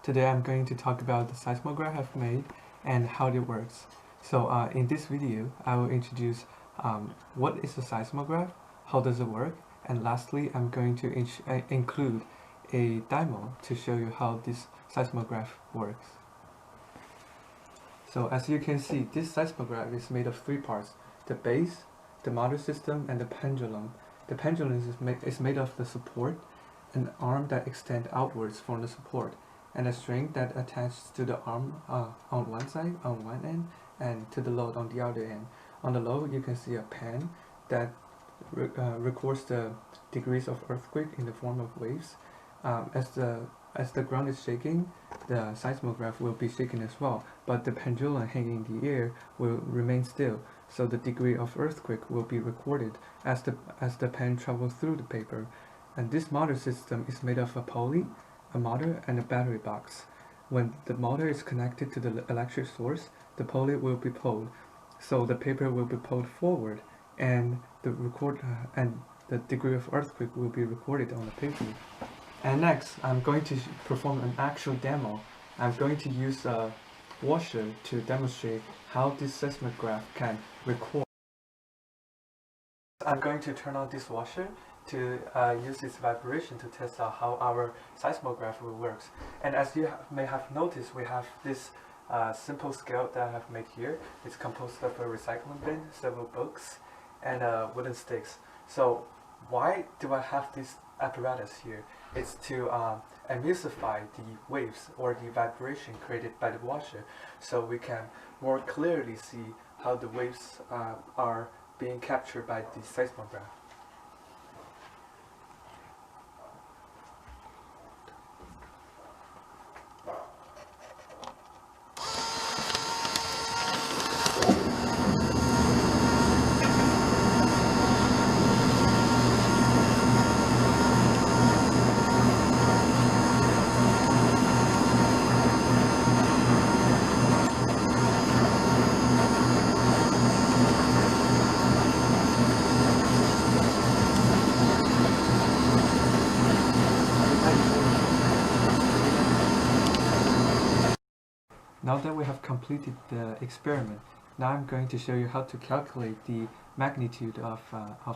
Today I'm going to talk about the seismograph I've made and how it works. So in this video, I will introduce what is a seismograph, how does it work, and lastly I'm going to include a demo to show you how this seismograph works. So as you can see, this seismograph is made of three parts: the base, the motor system, and the pendulum. The pendulum is made of the support, an arm that extends outwards from the support, and a string that attaches to the arm on one side, on one end, and to the load on the other end. On the load, you can see a pen that records the degrees of earthquake in the form of waves. As the ground is shaking, the seismograph will be shaking as well, but the pendulum hanging in the air will remain still, so the degree of earthquake will be recorded as the pen travels through the paper. And this motor system is made of a pulley, a motor, and a battery box. When the motor is connected to the electric source, the pulley will be pulled, so the paper will be pulled forward, and the degree of earthquake will be recorded on the paper. And next, I'm going to perform an actual demo. I'm going to use a washer to demonstrate how this seismograph can record. I'm going to turn on this washer to use its vibration to test out how our seismograph will works. And as you may have noticed, we have this simple scale that I have made here. It's composed of a recycling bin, several books, and wooden sticks. So why do I have this apparatus here? It's to emulsify the waves or the vibration created by the washer, so we can more clearly see how the waves are being captured by the seismograph. Now that we have completed the experiment, now I'm going to show you how to calculate the magnitude of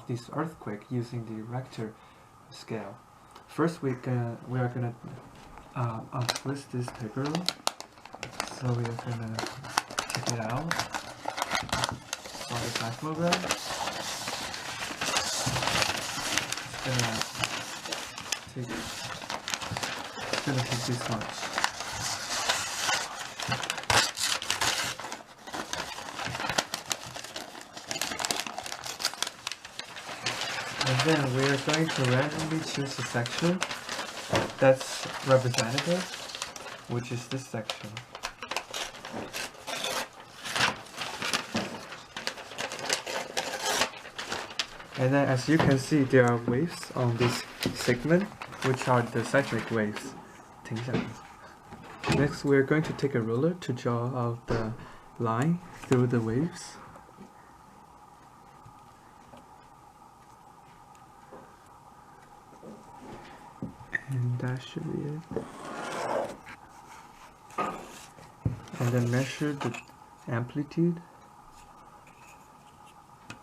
this earthquake using the Richter scale. First, we are gonna untwist this paper, so we are gonna check it out on the seismograph. It's gonna take this much. And then we are going to randomly choose a section that's representative, which is this section. And then as you can see, there are waves on this segment, which are the seismic waves. Next, we're going to take a ruler to draw out the line through the waves. And that should be it. And then measure the amplitude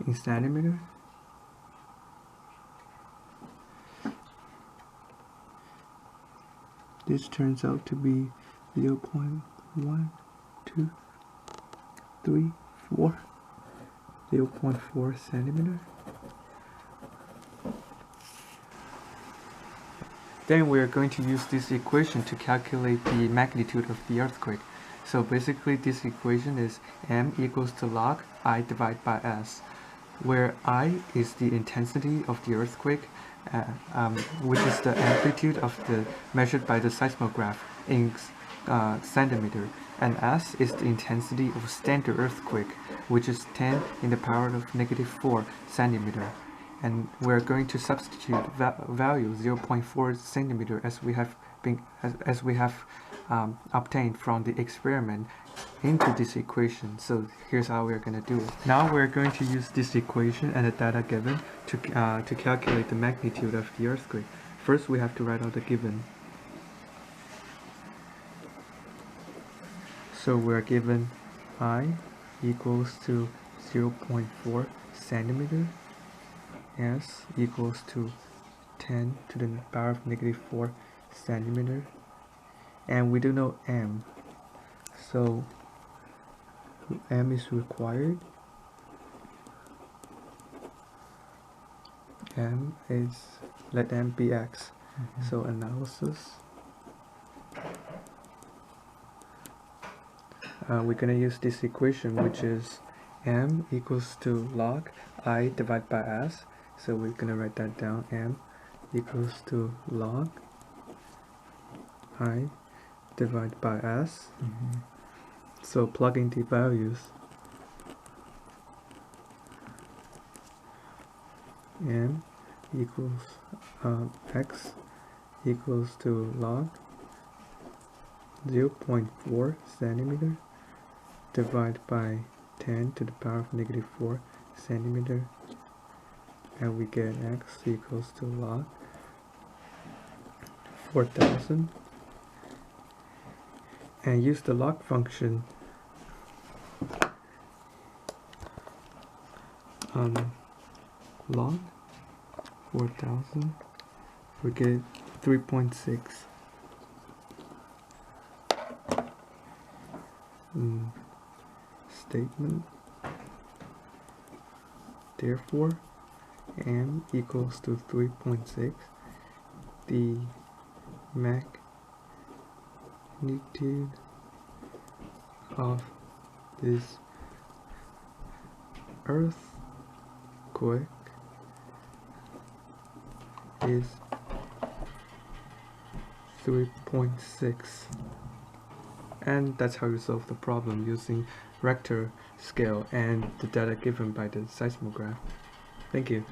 in centimeter. This turns out to be 0.1, 2, 3, 4, 0.4 centimeter. Then we are going to use this equation to calculate the magnitude of the earthquake. So basically this equation is m equals to log I divided by s, where I is the intensity of the earthquake, which is the amplitude of the measured by the seismograph in centimeter, and s is the intensity of standard earthquake, which is 10 in the power of -4 centimeter. And we're going to substitute value 0.4 centimeter as we have obtained from the experiment into this equation. So here's how we're going to do it. Now we're going to use this equation and the data given to calculate the magnitude of the earthquake. First we have to write out the given. So we're given I equals to 0.4 centimeter, S equals to 10 to the power of negative 4 centimeter, and we do know M, so M is required. M is, let M be X. So analysis, we're gonna use this equation, which is M equals to log I divided by S. So we're gonna write that down. M equals to log I divided by S. So plugging the values, M equals X equals to log 0.4 centimeter divided by 10 to the power of negative 4 centimeter, and we get X equals to log 4000, and use the log function log 4000, we get 3.6. Statement, therefore M equals to 3.6. The magnitude of this earthquake is 3.6. And that's how you solve the problem using Richter scale and the data given by the seismograph. Thank you.